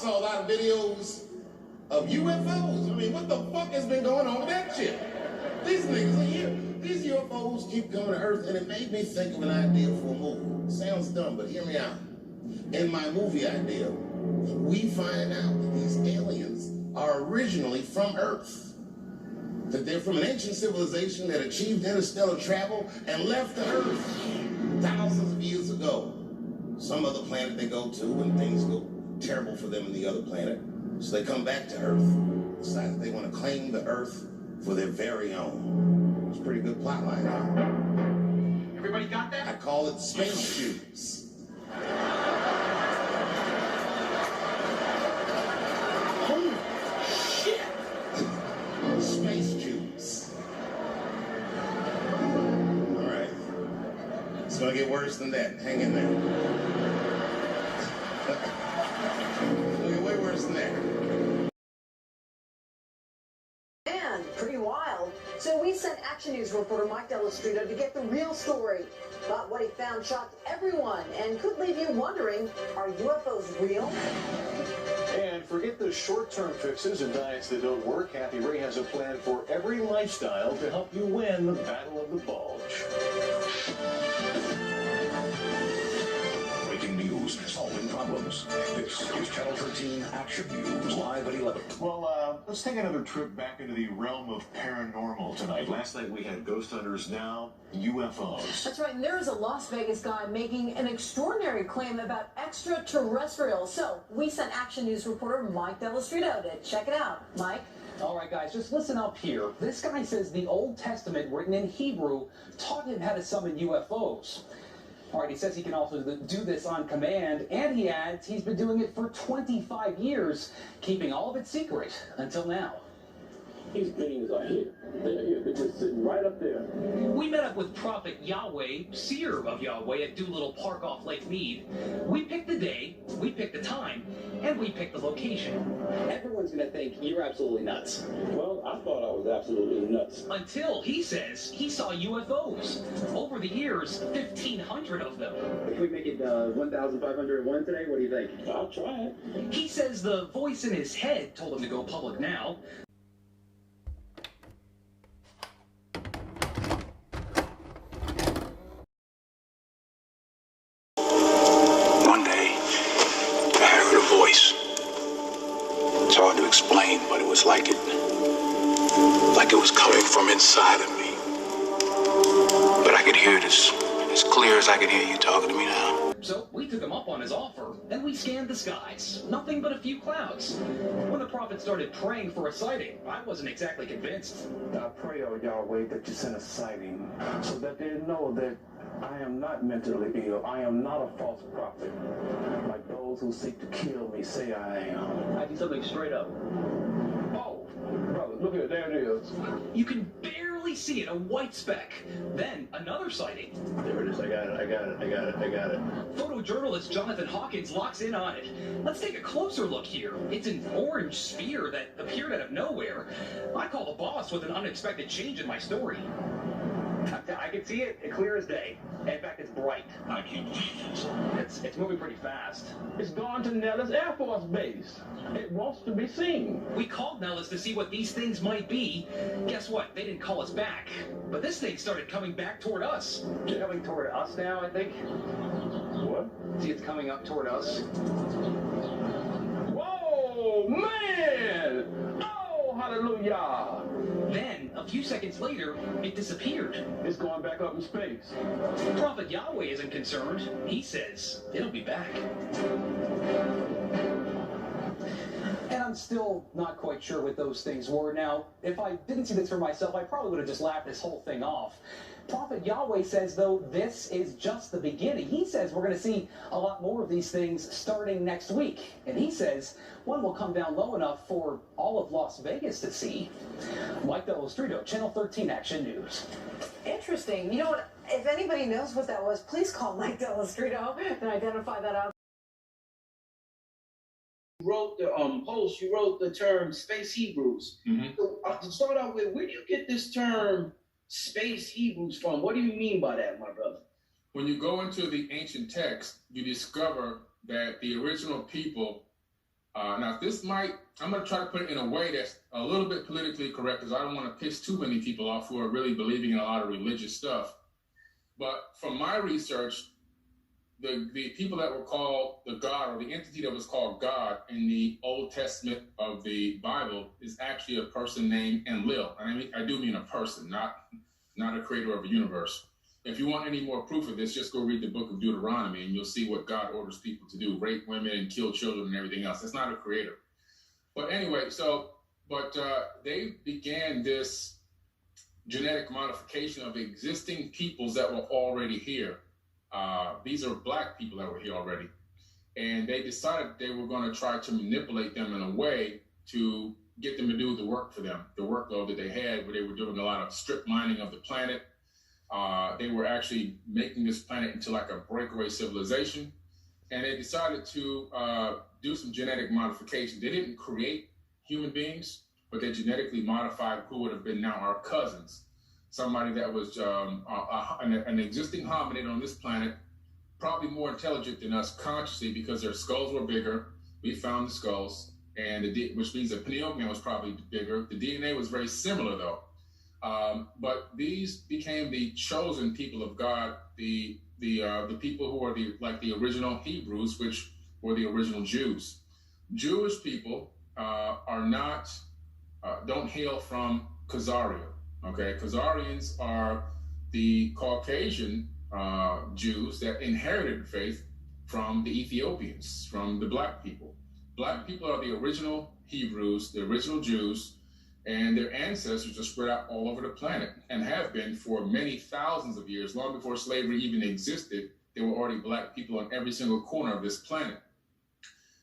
saw a lot of videos of UFOs. I mean, what the fuck has been going on with that shit? These niggas are here. These UFOs keep coming to Earth, and it made me think of an idea for a movie. Sounds dumb, but hear me out. In my movie idea, we find out that these aliens are originally from Earth. That they're from an ancient civilization that achieved interstellar travel and left the Earth thousands of years ago. Some other planet they go to when things go terrible for them in the other planet. So they come back to Earth, decide that they want to claim the Earth for their very own. It's a pretty good plot line now. Everybody got that? I call it Spacebrews. Holy shit! Space Jews. All right. It's gonna get worse than that. Hang in there. It's gonna get way worse than that. And pretty wild. So we sent Action News reporter Mike Delastrito to get the real story. But what he found shocked everyone and could leave you wondering, are UFOs real? And forget the short-term fixes and diets that don't work. Ivriy has a plan for every lifestyle to help you win the battle of the bulge. Breaking news, solving problems. This is Channel 13 Action News, live at 11. Well, let's take another trip back into the realm of paranormal tonight. Last night we had ghost hunters, now UFOs. That's right, and there is a Las Vegas guy making an extraordinary claim about extraterrestrials. So we sent Action News reporter Mike Delastrito to check it out. Mike? All right, guys, just listen up here. This guy says the Old Testament, written in Hebrew, taught him how to summon UFOs. All right, he says he can also do this on command, and he adds he's been doing it for 25 years, keeping all of it secret until now. These beings are here. They're here. They're just sitting right up there. We met up with Prophet Yahweh, seer of Yahweh, at Doolittle Park off Lake Mead. We picked the day, we picked the time, and we picked the location. Everyone's going to think you're absolutely nuts. Well, I thought I was absolutely nuts. Until he says he saw UFOs. Over the years, 1,500 of them. If we make it 1,501 today, what do you think? I'll try it. He says the voice in his head told him to go public now. It's hard to explain, but it was like it was coming from inside of me. But I could hear it as clear as I could hear you talking to me now. So we took him up on his offer, and we scanned the skies. Nothing but a few clouds. When the prophet started praying for a sighting, I wasn't exactly convinced. I pray, oh Yahweh, that you send a sighting so that they know that I am not mentally ill. I am not a false prophet, like those who seek to kill me say I am. I do something straight up. Oh, brother, look at it. There it is. You can barely see it, a white speck. Then another sighting. There it is. I got it. Photojournalist Jonathan Hawkins locks in on it. Let's take a closer look here. It's an orange sphere that appeared out of nowhere. I call the boss with an unexpected change in my story. I can see it clear as day. In fact, it's bright. I can't believe this. It's moving pretty fast. It's gone to Nellis Air Force Base. It wants to be seen. We called Nellis to see what these things might be. Guess what? They didn't call us back. But this thing started coming back toward us. It's coming toward us now, I think. What? See, it's coming up toward us. Whoa, man! Oh, hallelujah! Then, a few seconds later, it disappeared. It's going back up in space. Prophet Yahweh isn't concerned. He says it'll be back. And I'm still not quite sure what those things were. Now, if I didn't see this for myself, I probably would have just laughed this whole thing off. Prophet Yahweh says, though, this is just the beginning. He says we're going to see a lot more of these things starting next week. And he says one will come down low enough for all of Las Vegas to see. Mike Delastrito, Channel 13 Action News. Interesting. You know what? If anybody knows what that was, please call Mike Delastrito and identify that out. Wrote the post, you wrote the term Space Hebrews. Mm-hmm. So, to start out with, where do you get this term Space Hebrews from? What do you mean by that, my brother? When you go into the ancient text, you discover that the original people Now, I'm going to try to put it in a way that's a little bit politically correct because I don't want to piss too many people off who are really believing in a lot of religious stuff. But from my research, the people that were called the God, or the entity that was called God in the Old Testament of the Bible, is actually a person named Enlil. And I do mean a person, not a creator of a universe. If you want any more proof of this, just go read the book of Deuteronomy and you'll see what God orders people to do: rape women and kill children and everything else. That's not a creator. But anyway, they began this genetic modification of existing peoples that were already here. These are black people that were here already. And they decided they were going to try to manipulate them in a way to get them to do the work for them, the workload that they had, where they were doing a lot of strip mining of the planet. They were actually making this planet into like a breakaway civilization. And they decided to do some genetic modification. They didn't create human beings, but they genetically modified who would have been now our cousins. Somebody that was an existing hominid on this planet, probably more intelligent than us consciously because their skulls were bigger. We found the skulls, which means the pineal gland was probably bigger. The DNA was very similar though. But these became the chosen people of God, the people who are the original Hebrews, which were the original Jews. Jewish people don't hail from Khazaria. Okay, Khazarians are the Caucasian Jews that inherited the faith from the Ethiopians, from the black people. Black people are the original Hebrews, the original Jews, and their ancestors are spread out all over the planet and have been for many thousands of years. Long before slavery even existed, there were already black people on every single corner of this planet.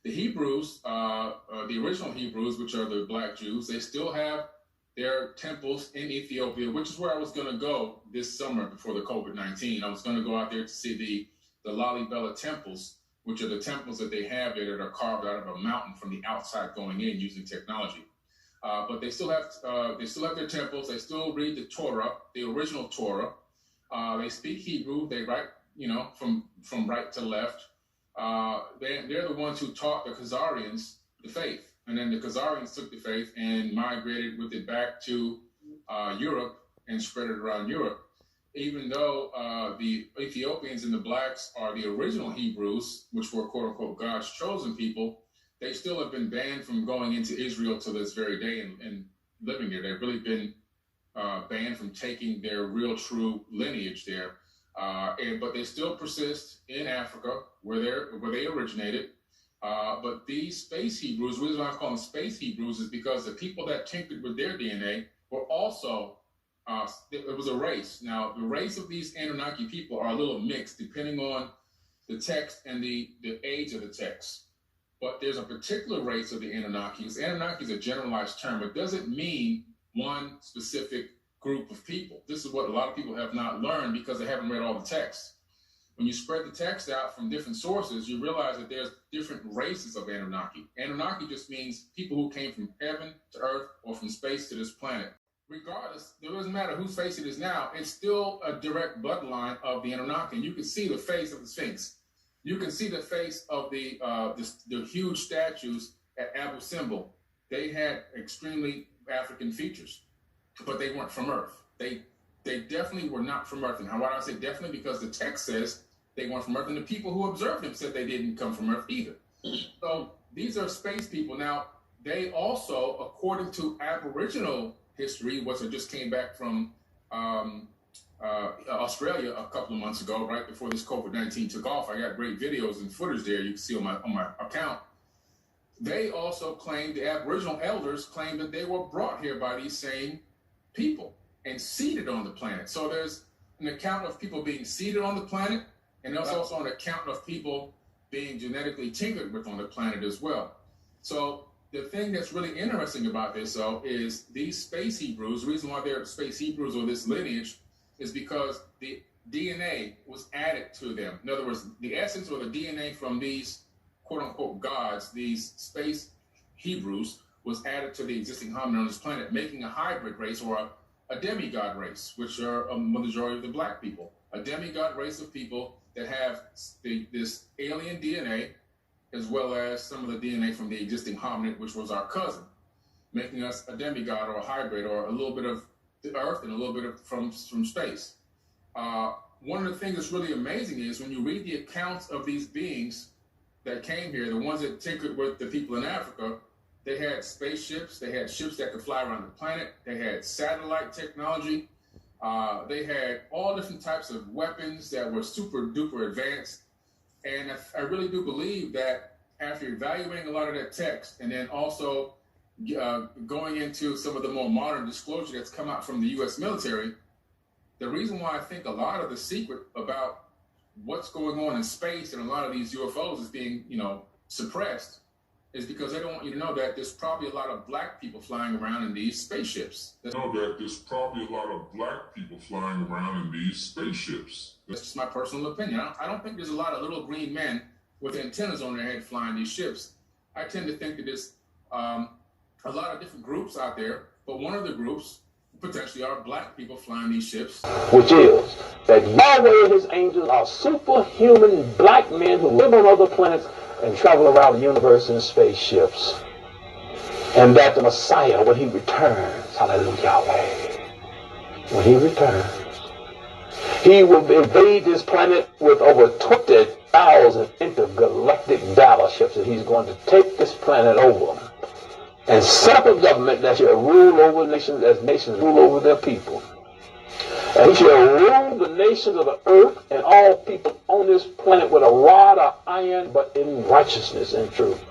The Hebrews, the original Hebrews, which are the black Jews, they still have their temples in Ethiopia, which is where I was going to go this summer before the COVID-19. I was going to go out there to see the Lalibela temples, which are the temples that they have there that are carved out of a mountain from the outside going in using technology. But they still have their temples. They still read the Torah, the original Torah. They speak Hebrew. They write, from right to left. They're the ones who taught the Khazarians the faith. And then the Khazarians took the faith and migrated with it back to Europe and spread it around Europe. Even though the Ethiopians and the blacks are the original Hebrews, which were quote unquote God's chosen people, they still have been banned from going into Israel to this very day and living there. They've really been banned from taking their real true lineage there. But they still persist in Africa where they originated. But these space Hebrews, the reason why I call them space Hebrews is because the people that tinkered with their DNA were also, it was a race. Now, the race of these Anunnaki people are a little mixed depending on the text and the age of the text. But there's a particular race of the Anunnakis. Anunnaki is a generalized term. It doesn't mean one specific group of people. This is what a lot of people have not learned because they haven't read all the text. When you spread the text out from different sources, you realize that there's different races of Anunnaki. Anunnaki just means people who came from heaven to earth or from space to this planet. Regardless, it doesn't matter whose face it is now, it's still a direct bloodline of the Anunnaki. And you can see the face of the Sphinx. You can see the face of the huge statues at Abu Simbel. They had extremely African features, but they weren't from Earth. They definitely were not from Earth. And why do I say definitely? Because the text says they weren't from Earth, and the people who observed them said they didn't come from Earth either. So these are space people. Now, they also, according to Aboriginal history, which I just came back from Australia a couple of months ago, right before this COVID-19 took off. I got great videos and footage there you can see on my account. They also claimed, the Aboriginal elders claimed that they were brought here by these same people and seeded on the planet. So there's an account of people being seeded on the planet, and there's also an account of people being genetically tinkered with on the planet as well. So the thing that's really interesting about this, though, is these space Hebrews, the reason why they're space Hebrews or this lineage is because the DNA was added to them. In other words, the essence or the DNA from these quote-unquote gods, these space Hebrews, was added to the existing hominid on this planet, making a hybrid race or a demigod race, which are a majority of the black people. A demigod race of people that have this alien DNA as well as some of the DNA from the existing hominid, which was our cousin, making us a demigod or a hybrid or a little bit of the Earth and a little bit of from space. One of the things that's really amazing is when you read the accounts of these beings that came here, the ones that tinkered with the people in Africa, they had spaceships, they had ships that could fly around the planet, they had satellite technology, they had all different types of weapons that were super duper advanced. And I really do believe that after evaluating a lot of that text and then also going into some of the more modern disclosure that's come out from the U.S. military, the reason why I think a lot of the secret about what's going on in space and a lot of these UFOs is being, suppressed is because they don't want you to know that there's probably a lot of black people flying around in these spaceships. That's just my personal opinion. I don't think there's a lot of little green men with antennas on their head flying these ships. I tend to think that there's a lot of different groups out there, but one of the groups potentially are black people flying these ships. Which is that Yahweh and his angels are superhuman black men who live on other planets and travel around the universe in spaceships. And that the Messiah, when he returns, hallelujah, when he returns, he will invade this planet with over 20,000 intergalactic battleships, and he's going to take this planet over and set up a government that shall rule over nations as nations rule over their people. And he shall rule the nations of the earth and all people on this planet with a rod of iron, but in righteousness and truth.